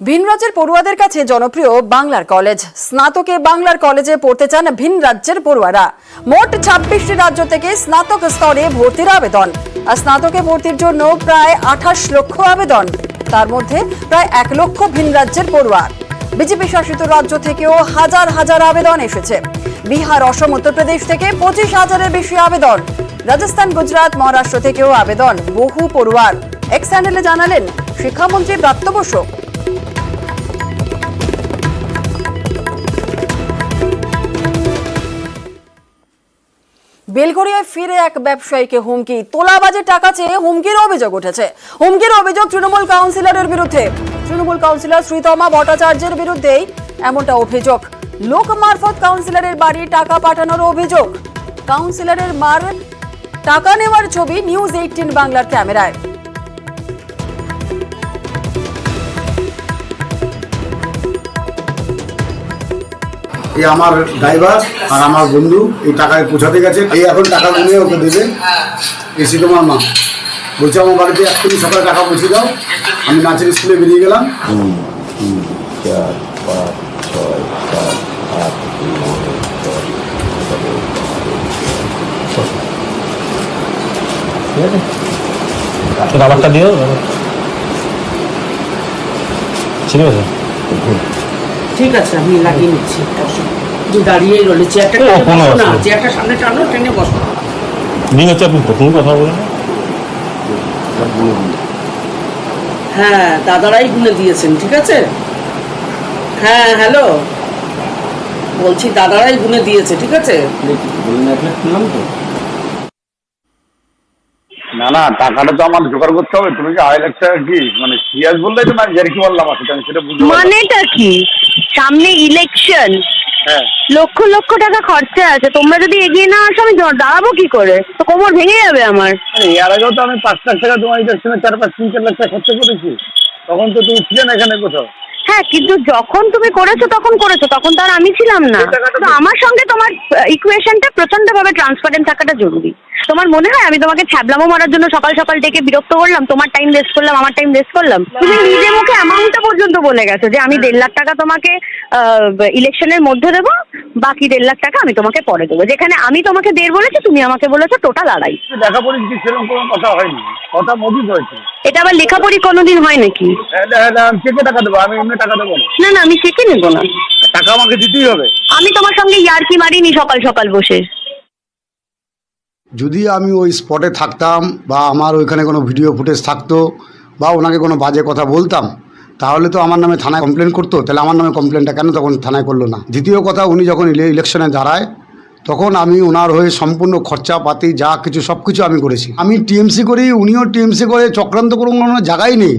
ভিন রাজ্যের পড়ুয়াদের কাছে জনপ্রিয় বাংলার কলেজ। স্নাতকে বাংলার কলেজে পড়তে চান ভিন রাজ্যের পড়ুয়ারা। মোট 26টি রাজ্য থেকে স্নাতক স্তরে ভর্তির আবেদন। আর স্নাতকে ভর্তির জন্য প্রায় 28 লক্ষ আবেদন। তার মধ্যে প্রায় 1 লক্ষ ভিন রাজ্যের পড়ুয়া। বিজেপি শাসিত রাজ্য থেকেও হাজার হাজার আবেদন এসেছে। বিহার, অসম, উত্তরপ্রদেশ থেকে 25,000-এর বেশি আবেদন। রাজস্থান, গুজরাট, মহারাষ্ট্র থেকেও আবেদন বহু পড়ুয়ার। এক্স হ্যান্ডেলে জানালেন শিক্ষামন্ত্রী ব্রাত্য বসু। বেলঘরিয়ায় ফিরে এক ব্যবসায়ীকে হুমকি, তোলাবাজে টাকা চেয়ে হুমকির অভিযোগ উঠেছে। হুমকির অভিযোগ তৃণমূল কাউন্সিলরের বিরুদ্ধে। তৃণমূল কাউন্সিলর শ্রীতমা ভট্টাচার্যের বিরুদ্ধেই এমনটা অভিযোগ। লোক মারফত কাউন্সিলরের বাড়ি টাকা পাঠানোর অভিযোগ। কাউন্সিলরের মার টাকা নেওয়ার ছবি নিউজ 18 বাংলার ক্যামেরায়। এই আমার ড্রাইভার আর আমার বন্ধু এই টাকায় পৌঁছাতে গেছে। এই এখন টাকা গুনে ওকে দেবে। এসে তোমার মা বলছে আমার বাড়িতে এক্ষুনি সকালে টাকা পৌঁছে দাও। আমি নাচের স্কুলে বেরিয়ে গেলাম। 2, 3, 4, 5, 6, 7, 8, 9, 10, 11, 12 নাম্বারটা দিও। ঠিক আছে, ঠিক আছে, আমি লাগিয়ে নিচ্ছি। দাঁড়িয়েই রয়েছে, চেয়ারটা সামনে টানো, টেনে বসো। দিন হচ্ছে আপনি প্রথম কথা বলেন। হ্যাঁ, দাদারাই গুনে দিয়েছেন, ঠিক আছে। হ্যাঁ, হ্যালো, বলছি দাদারাই গুনে দিয়েছে, ঠিক আছে। না না, টাকাটা তো আমার জোগাড় করতে হবে। তুমি কি 2.5 লাখ টাকা কি মানে সিরিয়াস বললে তো না, আর কি বললাম আসলে আমি সেটা বুঝতে পারলাম। মানেটা কি? সামনে ইলেকশন, হ্যাঁ, লক্ষ লক্ষ টাকা খরচা আছে। তোমরা যদি এগিয়ে না আসো আমি দাঁড়াবো কি করে? তো কোমর ভেঙে যাবে আমার। এর আগেও তো আমি 5 লাখ টাকা তোমার ইলেকশনে 4-5-3-4 লাখ টাকা খরচা করেছি। তখন তো তুমি ছিলে না এখানে কোথাও। হ্যাঁ, কিন্তু যখন তুমি করেছো তখন তো আর আমি ছিলাম না। তো আমার সঙ্গে তোমার ইকুয়েশনটা প্রচন্ড ভাবে ট্রান্সপারেন্ট থাকাটা জরুরি। তোমার মনে হয় আমি তোমাকে ছ্যাবলামো মারার জন্য সকাল সকাল ডেকে বিরক্ত করলাম? তোমার টাইম ওয়েস্ট করলাম, আমার টাইম ওয়েস্ট করলাম? তুমি নিজে মুখে অ্যামাউন্টটা পর্যন্ত বলে গেছো যে আমি 1.5 লাখ টাকা তোমাকে ইলেকশনের মধ্যে দেবো, বাকি 1.5 লাখ টাকা আমি তোমাকে পরে দেবো। যেখানে আমি তোমাকে 1.5 বলেছি, তুমি আমাকে বলেছো টোটাল 2.5। দেখা পড়েছি কি সেরকম কোনো কথা হয়নি, কথা মজুদ হয়েছে। এটা আবার লেখাপড়ি কোনোদিন হয় নাকি? আমি চেকে টাকা দেবো, আমি এমনি টাকা দেবো না। না না, আমি চেকে নেবো না। টাকা আমাকে দিতেই হবে। আমি তোমার সঙ্গে ইয়ার্কি মারিনি সকাল সকাল বসে। যদি আমি ওই স্পটে থাকতাম বা আমার ওইখানে কোনো ভিডিও ফুটেজ থাকতো বা ওনাকে কোনো বাজে কথা বলতাম, তাহলে তো আমার নামে থানায় কমপ্লেন করতো। তাহলে আমার নামে কমপ্লেনটা কেন তখন থানায় করলো না? দ্বিতীয় কথা, উনি যখন ইলেকশনে দাঁড়ায় তখন আমি ওনার হয়ে সম্পূর্ণ খরচাপাতি যা কিছু সব কিছু আমি করেছি। আমি টিএমসি করি, উনিও টিএমসি করে, চক্রান্ত করে কোনো জায়গায় নেই।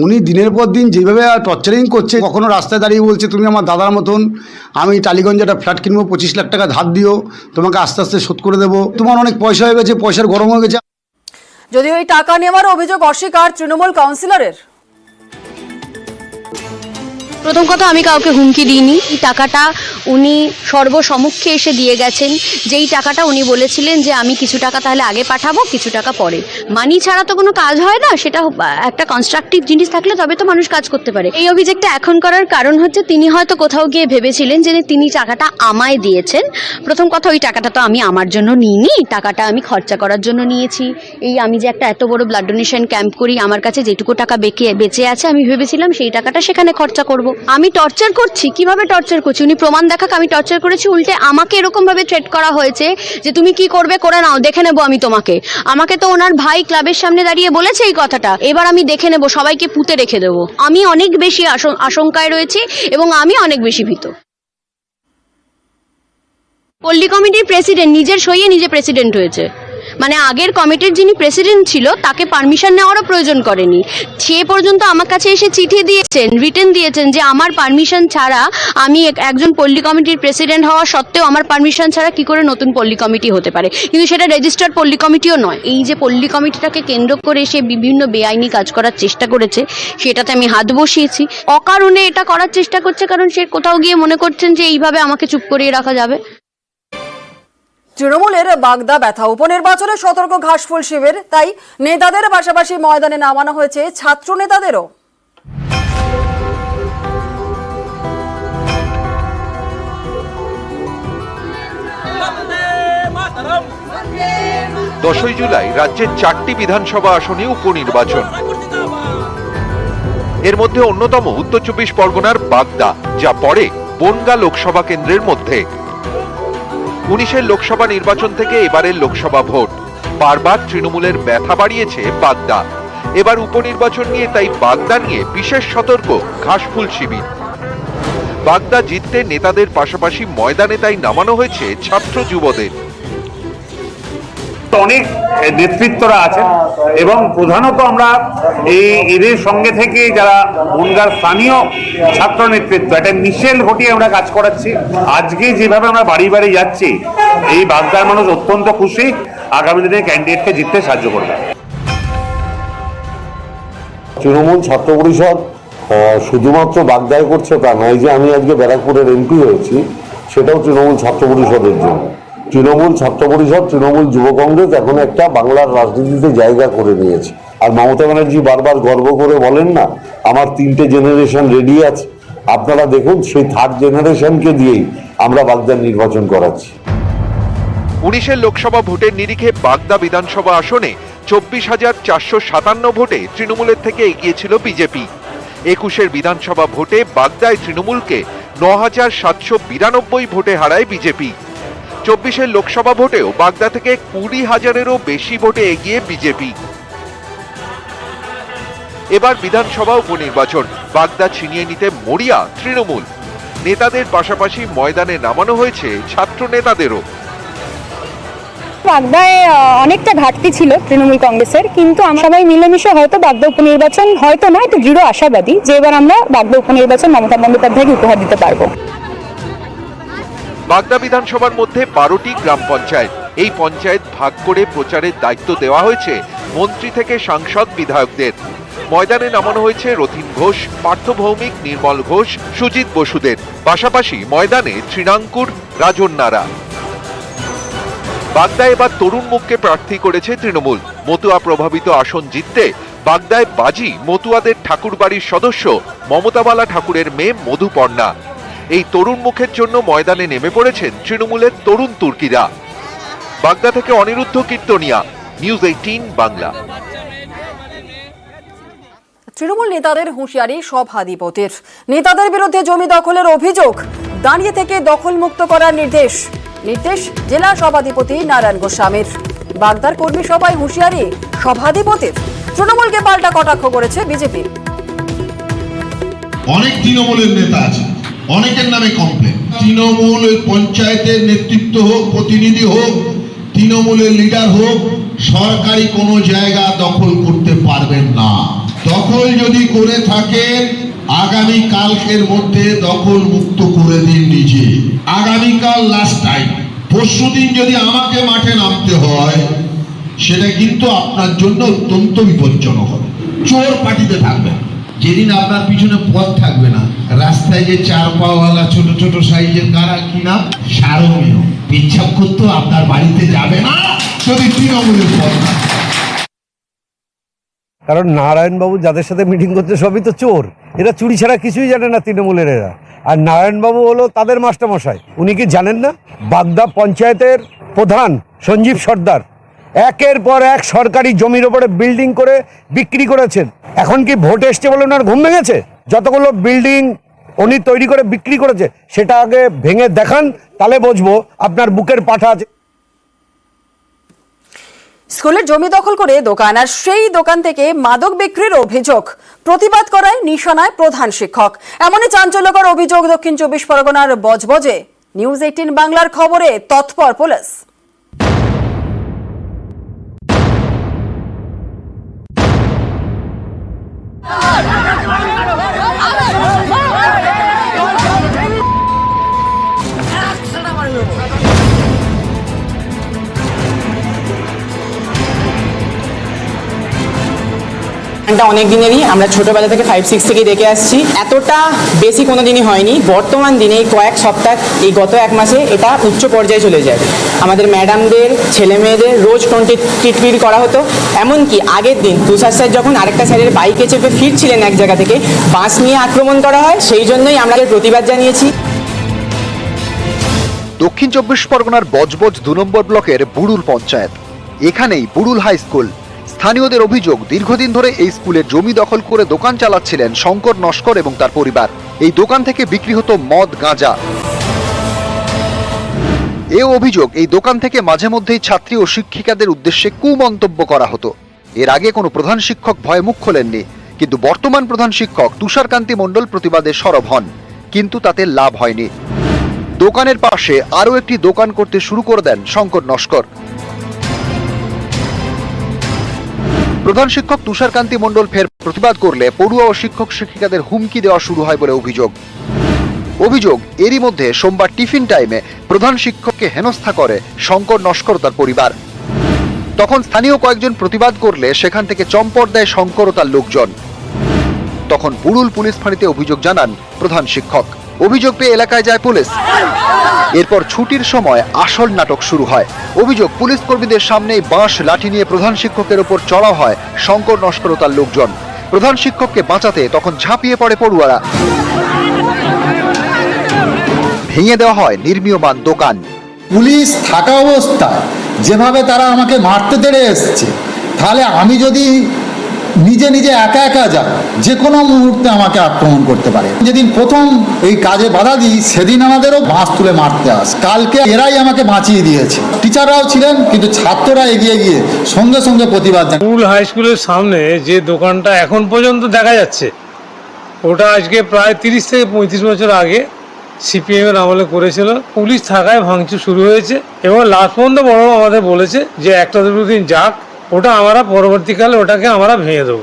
উনি দিনের পর দিন যেভাবে টর্চারিং করছে, কখনো রাস্তায় দাঁড়িয়ে বলছে তুমি আমার দাদার মতন, আমি টালিগঞ্জে একটা ফ্ল্যাট কিনবো, 25 লাখ টাকা ধার দিও, তোমাকে আস্তে আস্তে শোধ করে দেবো, তোমার অনেক পয়সা হয়ে গেছে, পয়সার গরম হয়ে গেছে। যদিও এই টাকা নেওয়ার অভিযোগ অস্বীকার তৃণমূল কাউন্সিলরের। প্রথম কথা, আমি কাউকে হুমকি দিইনি। এই টাকাটা উনি সর্বসমক্ষে এসে দিয়ে গেছেন। যেই টাকাটা উনি বলেছিলেন যে আমি কিছু টাকা তাহলে আগে পাঠাবো, কিছু টাকা পরে। মানি ছাড়া তো কোনো কাজ হয় না। সেটা একটা কনস্ট্রাকটিভ জিনিস থাকলে তবে তো মানুষ কাজ করতে পারে। এই অভিযোগটা এখন করার কারণ হচ্ছে তিনি হয়তো কোথাও গিয়ে ভেবেছিলেন যে তিনি টাকাটা আমায় দিয়েছেন। প্রথম কথা, ওই টাকাটা তো আমি আমার জন্য নিইনি, টাকাটা আমি খরচা করার জন্য নিয়েছি। এই আমি যে একটা এত বড় ব্লাড ডোনেশন ক্যাম্প করি, আমার কাছে যেটুকু টাকা বেঁচে আছে আমি ভেবেছিলাম সেই টাকাটা সেখানে খরচা করব। আমি টর্চার করছি? কিভাবে টর্চার করছি? উনি প্রমাণ দেখাক আমি টর্চার করেছি। উল্টে আমাকে এরকম ভাবে থ্রেট করা হয়েছে যে তুমি কি করবে করে নাও, দেখে নেবো আমি তোমাকে। আমাকে তো ওনার ভাই ক্লাবের সামনে দাঁড়িয়ে বলেছে এই কথাটা, এবার আমি দেখে নেবো, সবাইকে পুঁতে রেখে দেবো। আমি অনেক বেশি আশঙ্কায় রয়েছি এবং আমি অনেক বেশি ভীত। পল্লী কমিটির প্রেসিডেন্ট নিজের সইয়ে নিজে প্রেসিডেন্ট হয়েছে। মানে আগের কমিটির যিনি প্রেসিডেন্ট ছিল তাকে পারমিশন নেওয়ারও প্রয়োজন করেনি। সে পর্যন্ত আমার কাছে এসে চিঠি দিয়েছেন, রিটেন দিয়েছেন যে আমার পারমিশন ছাড়া, আমি একজন পল্লী কমিটির প্রেসিডেন্ট হওয়া সত্ত্বেও আমার পারমিশন ছাড়া কি করে নতুন পল্লী কমিটি হতে পারে। কিন্তু সেটা রেজিস্টার্ড পল্লী কমিটিও নয়। এই যে পল্লী কমিটিটাকে কেন্দ্র করে সে বিভিন্ন বেআইনি কাজ করার চেষ্টা করেছে, সেটাতে আমি হাত বসিয়েছি। অকারণে এটা করার চেষ্টা করছে, কারণ সে কোথাও গিয়ে মনে করছেন যে এইভাবে আমাকে চুপ করিয়ে রাখা যাবে। তৃণমূলের বাগদা ব্যথা, উপনির্বাচনে সতর্ক ঘাসফুল শিবির, তাই নেতাদের পাশাপাশি ময়দানে নামানো হয়েছে ছাত্র নেতাদেরও। 10ই জুলাই রাজ্যের 4টি বিধানসভা আসনে উপনির্বাচন। এর মধ্যে অন্যতম উত্তর 24 পরগনার বাগদা, যা পড়ে বনগাঁ লোকসভা কেন্দ্রের মধ্যে। 19-এর লোকসভা নির্বাচন থেকে এবারের লোকসভা ভোট। বারবার তৃণমূলের ব্যথা বাড়িয়েছে বাগদা। এবার উপনির্বাচন নিয়ে তাই বাগদা নিয়ে বিশেষ সতর্ক ঘাসফুল শিবির। বাগদা জিততে নেতাদের পাশাপাশি ময়দানে তাই নামানো হয়েছে ছাত্র যুবদের। অনেক নেতৃত্বরা আছেন এবং প্রধানত আমরা এদের সঙ্গে থেকে যারা বনগাঁর স্থানীয় ছাত্র নেতৃত্ব একটা মিশেল ঘটিয়ে আমরা কাজ করাচ্ছি। আজকে যেভাবে আমরা বাড়ি বাড়ি যাচ্ছি, এই বাগদার মানুষ অত্যন্ত খুশি, আগামী দিনে ক্যান্ডিডেটকে জিততে সাহায্য করবে। তৃণমূল ছাত্র পরিষদ শুধুমাত্র বাগদায় করছে তা নয়, যে আমি আজকে ব্যারাকপুরের এমপি হয়েছি সেটাও তৃণমূল ছাত্র পরিষদের জন্য। তৃণমূল ছাত্র পরিষদ, তৃণমূল যুব কংগ্রেস এখন একটা বাংলার রাজনীতিতে জায়গা করে নিয়েছে। আর মমতা ব্যানার্জি বারবার গর্ব করে বলেন না, আমার 3টে জেনারেশন রেডি আছে। আপনারা দেখুন, সেই 3rd জেনারেশনকে দিয়েই আমরা বাগদার নির্বাচন করাচ্ছি। 19-এর লোকসভা ভোটের নিরিখে বাগদা বিধানসভা আসনে 24,457 ভোটে তৃণমূলের থেকে এগিয়েছিল বিজেপি। 21-এর বিধানসভা ভোটে বাগদায় তৃণমূলকে 9,792 ভোটে হারায় বিজেপি। 24-এর লোকসভা ভোটেও বাগদা থেকে 20,000-এরও বেশি ভোটে এগিয়ে বিজেপি। এবার বিধানসভা উপনির্বাচন, বাগদা ছিনিয়ে নিতে মরিয়া তৃণমূল। নেতাদের পাশাপাশি ময়দানে নামানো হয়েছে ছাত্র নেতাদেরও। বাগদায় অনেকটা ঘাটতি ছিল তৃণমূল কংগ্রেসের, কিন্তু আমরা সবাই মিলেমিশে হয়তো বাগদা উপনির্বাচন, হয়তো না, একটু দৃঢ় আশাবাদী যে এবার আমরা বাগদা উপনির্বাচন মমতা বন্দ্যোপাধ্যায়কে উপহার দিতে পারবো। বাগদা বিধানসভার মধ্যে 12টি গ্রাম পঞ্চায়েত। এই পঞ্চায়েত ভাগ করে প্রচারের দায়িত্ব দেওয়া হয়েছে মন্ত্রী থেকে সাংসদ বিধায়কদের। ময়দানে নামানো হয়েছে রথীন ঘোষ, পার্থ ভৌমিক, নির্মল ঘোষ, সুজিত বসুদের পাশাপাশি ময়দানে তৃণাঙ্কুর, রাজন্যারা। বাগদায় এবার তরুণ মুখকে প্রার্থী করেছে তৃণমূল। মতুয়া প্রভাবিত আসন জিততে বাগদায় বাজি মতুয়াদের ঠাকুরবাড়ির সদস্য মমতাবালা ঠাকুরের মেয়ে মধুপর্ণা। এই তরুণ মুখের জন্য ময়দানে নেমে পড়েছেন তৃণমূলের তরুণ তুর্কিরা। বাগদা থেকে অনিরুদ্ধ কীর্তনিয়া, নিউজ 18 বাংলা। তৃণমূল নেতাদের হুঁশিয়ারি সভাধিপতির। নেতাদের বিরুদ্ধে জমি দখলের অভিযোগ, দাঁড়িয়ে থেকে দখল মুক্ত করার নির্দেশ জেলা সভাধিপতি নারায়ণ গোস্বামীর। বাগদার কর্মী সভায় হুঁশিয়ারি সভাধিপতির। তৃণমূলকে পাল্টা কটাক্ষ করেছে বিজেপি। অনেক তৃণমূলের নেতা আছে, অনেকের নামে কমপ্লেন। তৃণমূল পঞ্চায়েতের নেতৃত্ব হোক, প্রতিনিধি হোক, তৃণমূলের লিডার হোক, সরকারি কোনো জায়গা দখল করতে পারবেন না। দখল যদি করে থাকেন, আগামী কালকের মধ্যে দখল মুক্ত করে দিন নিজে। আগামীকাল লাস্ট টাইম, পরশুদিন যদি আমাকে মাঠে নামতে হয়, সেটা কিন্তু আপনার জন্য অত্যন্ত বিপজ্জনক হবে। চোর পার্টিতে থাকবে, যেদিন আপনার পিছনে পথ থাকবে না, রাস্তায় যে 4 পাওয়ালা ছোট ছোট সাইজের কারা কিনা সারমীয় পেচ্ছাপ করতে আপনার বাড়িতে যাবে না যদি তৃণমূলের পথ না। কারণ নারায়ণবাবু যাদের সাথে মিটিং করছে সবই তো চোর, এরা চুরি ছাড়া কিছুই জানে না তৃণমূলের এরা। আর নারায়ণবাবু হলো তাদের মাস্টারমশাই। উনি কি জানেন না বাগদা পঞ্চায়েতের প্রধান সঞ্জীব সর্দার একের পর এক সরকারি জমির ওপরে বিল্ডিং করে বিক্রি করেছেন? এখন কি ভোট এসছে বলে ওনার ঘুম ভেঙেছে? যতগুলো বিল্ডিং উনি তৈরি করে বিক্রি করেছে সেটা আগে ভেঙে দেখান, তাহলে বুঝবো আপনার বুকের পাঠা আছে। স্কুলের জমি দখল করে দোকান, আর সেই দোকান থেকে মাদক বিক্রির অভিযোগ। প্রতিবাদ করায় নিশানায় প্রধান শিক্ষক। এমনই চাঞ্চল্যকর অভিযোগ দক্ষিণ 24 পরগনার বজবজে। নিউজ 18 বাংলার খবরে তৎপর পুলিশ। অনেক দিনেরই, আমরা ছোটবেলা থেকে 5-6 থেকে দেখে আসছি। এতটা বেশি কোনো দিনই হয়নি। বর্তমান দিনে এই কয়েক সপ্তাহ, এই গত 1 মাসে এটা উচ্চ পর্যায়ে চলে যায়। আমাদের ম্যাডামদের, ছেলে মেয়েদের রোজ ট্রিটমেন্ট করা হতো। এমনকি আগের দিন তুষার স্যার যখন আরেকটা স্যারের বাইকে চেপে ফিরছিলেন এক জায়গা থেকে, বাঁশ নিয়ে আক্রমণ করা হয়। সেই জন্যই আমরা প্রতিবাদ জানিয়েছি। দক্ষিণ 24 পরগনার বজবজ 2 নম্বর ব্লকের বুড়ুল পঞ্চায়েত। এখানেই বুড়ুল হাই স্কুল। স্থানীয়দের অভিযোগ, দীর্ঘদিন ধরে এই স্কুলের জমি দখল করে দোকান চালাচ্ছিলেন শঙ্কর নস্কর এবং তার পরিবার। এই দোকান থেকে বিক্রি হতো মদ, গাঁজা। এ অভিযোগ, এই দোকান থেকে মাঝে মধ্যেই ছাত্রী ও শিক্ষিকাদের উদ্দেশ্যে কুমন্তব্য করা হতো। এর আগে কোনো প্রধান শিক্ষক ভয়ে মুখ খোলেননি, কিন্তু বর্তমান প্রধান শিক্ষক তুষারকান্তি মণ্ডল প্রতিবাদে সরব হন, কিন্তু তাতে লাভ হয়নি। দোকানের পাশে আরও একটি দোকান করতে শুরু করে দেন শঙ্কর নস্কর। প্রধান শিক্ষক তুষারকান্তি মণ্ডল ফের প্রতিবাদ করলে পড়ুয়া ও শিক্ষক শিক্ষিকাদের হুমকি দেওয়া শুরু হয় বলে অভিযোগ। এরই মধ্যে সোমবার টিফিন টাইমে প্রধান শিক্ষককে হেনস্থা করে শঙ্কর নস্কর তার পরিবার। তখন স্থানীয় কয়েকজন প্রতিবাদ করলে সেখান থেকে চম্পট দেয় শঙ্কর ও তার লোকজন। তখন বুড়ুল পুলিশ ফাঁড়িতে অভিযোগ জানান প্রধান শিক্ষক। অভিযোগ পেয়ে এলাকায় যায় পুলিশ। এরপর ছুটির সময় আসল নাটক শুরু হয়। অভিযোগ, পুলিশ কর্মীদের সামনেই বাঁশ লাঠি নিয়ে প্রধান শিক্ষকের ওপর চড়াও হয় শঙ্কর নস্কর ও তার লোকজন। প্রধান শিক্ষককে বাঁচাতে তখন ঝাঁপিয়ে পড়ে পড়ুয়ারা। ভেঙে দেওয়া হয় নির্মীয়মান দোকান। পুলিশ থাকা অবস্থায় যেভাবে তারা আমাকে মারতে তেড়ে এসছে, তাহলে আমি যদি নিজে নিজে একা একা যাই, যে কোনো মুহূর্তে আমাকে আক্রমণ করতে পারে। যেদিন প্রথম এই কাজে বাধা দিই, সেদিন আমাদেরও বাঁশ তুলে মারতে আসে। কালকে এরাই আমাকে বাঁচিয়ে দিয়েছে। টিচাররাও ছিলেন, কিন্তু ছাত্ররা এগিয়ে গিয়ে সঙ্গে সঙ্গে প্রতিবাদ জানায়। স্কুল হাই স্কুলের সামনে যে দোকানটা এখন পর্যন্ত দেখা যাচ্ছে, ওটা আজকে প্রায় 30 থেকে 35 বছর আগে সিপিএম এর আমলে করেছিল। পুলিশ থাকায় ভাঙচুর শুরু হয়েছে এবং লাস্ট পর্যন্ত বড় আমাদের বলেছে যে একটা দুটো দিন যাক, ওটা আমরা পরবর্তীকালে ওটাকে আমরা ভেঙে দেবো।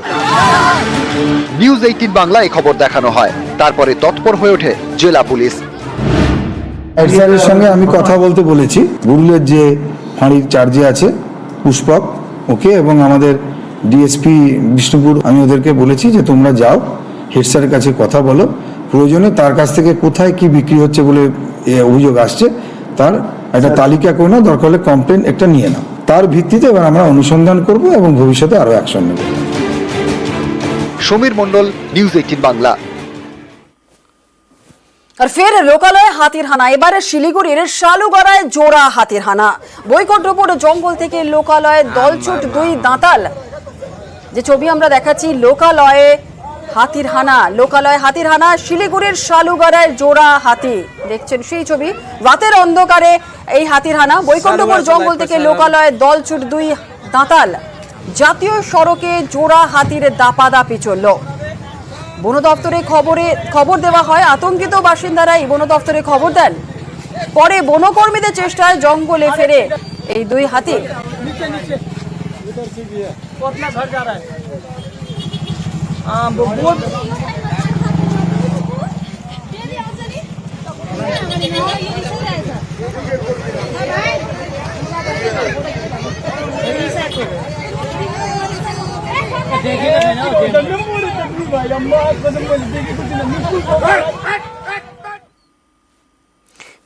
নিউজ 18 বাংলায় খবর দেখানো হয়, তারপরে তৎপর হয়ে ওঠে জেলা পুলিশ। স্যারের সঙ্গে আমি কথা বলতে বলেছি, বুড়ুলের যে ফাঁড়ির চার্জে আছে পুষ্পক, ওকে, এবং আমাদের ডিএসপি বিষ্ণুপুর, আমি ওদেরকে বলেছি যে তোমরা যাও, হেড স্যারের কাছে কথা বলো, প্রয়োজনে তার কাছ থেকে কোথায় কি বিক্রি হচ্ছে বলে অভিযোগ আসছে তার একটা তালিকা করে নাও, দরকার হলে কমপ্লেন একটা নিয়ে নাও। তার ভিত্তিতে এবার আমরা অনুসন্ধান করব এবং ভবিষ্যতে আরো অ্যাকশন নেব। সমীর মণ্ডল, নিউজ 18 বাংলা। আর ফের লোকালয়ে হাতির হানা, এবারে শিলিগুড়ির শালুগড়ায় জোড়া হাতির হানা। বৈকুণ্ঠপুর জঙ্গল থেকে লোকালয়ে দলছুট 2 দাঁতাল। যে ছবি আমরা দেখাচ্ছি, লোকালয়ে হাতির হানা, শিলিগুড়ির শালুগড়ায় জোড়া হাতি। দেখছেন সেই ছবি, রাতের অন্ধকারে এই হাতির হানা। বৈকুণ্ঠপুর জঙ্গল থেকে লোকালয়ে দলছুট 2 দাঁতাল। জাতীয় সড়কে জোড়া হাতির দাপাদাপি চলল। বন দপ্তরে খবর দেওয়া হয়, আতঙ্কিত বাসিন্দারা এই বন দপ্তরে খবর দেন। পরে বনকর্মীদের চেষ্টায় জঙ্গলে ফেরে এই 2 হাতি।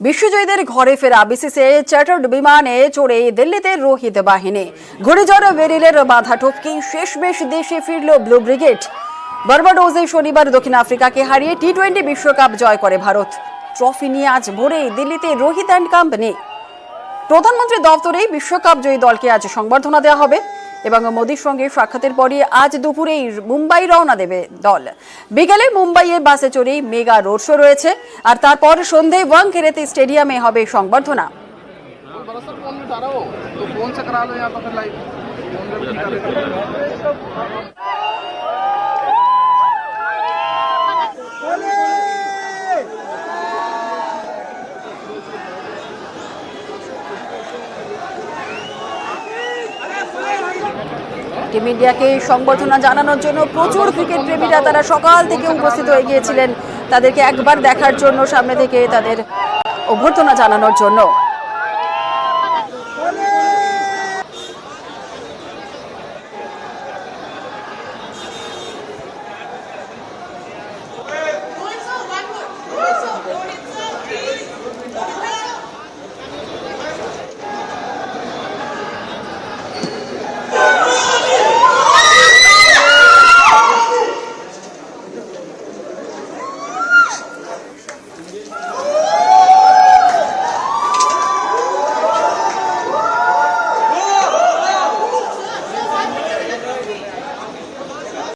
বিশ্বজয়ীদের ঘরে ফেরা বিসিসিআই চার্টার্ড বিমানে চড়ে দিল্লিতে রোহিত বাহিনী। ঘূর্ণিঝড় বেরিলের বাধা টপকে শেষমেশ দেশে ফিরল ব্লু ব্রিগেড। বার্বাডোসে শনিবার দক্ষিণ আফ্রিকাকে হারিয়ে টি-20 বিশ্বকাপ জয় করে ভারত। ট্রফি নিয়ে আজ ভোরেই দিল্লিতে রোহিত অ্যান্ড কোম্পানি। প্রধানমন্ত্রী দপ্তরে বিশ্বকাপ জয়ী দলকে আজ সংবর্ধনা দেওয়া হবে এবং মোদির সঙ্গে সাক্ষাতের পরই আজ দুপুরেই মুম্বাই রওনা দেবে দল। বিকেলে মুম্বাইয়ের বাসে চড়েই মেগা রোড শো রয়েছে, আর তারপর সন্ধ্যায় ওয়াংখেড়ে স্টেডিয়ামে হবে সংবর্ধনা। টিম ইন্ডিয়াকে সংবর্ধনা জানানোর জন্য প্রচুর ক্রিকেট প্রেমীরা তারা সকাল থেকে উপস্থিত হয়ে গিয়েছিলেন তাদেরকে একবার দেখার জন্য, সামনে থেকে তাদের অভ্যর্থনা জানানোর জন্য।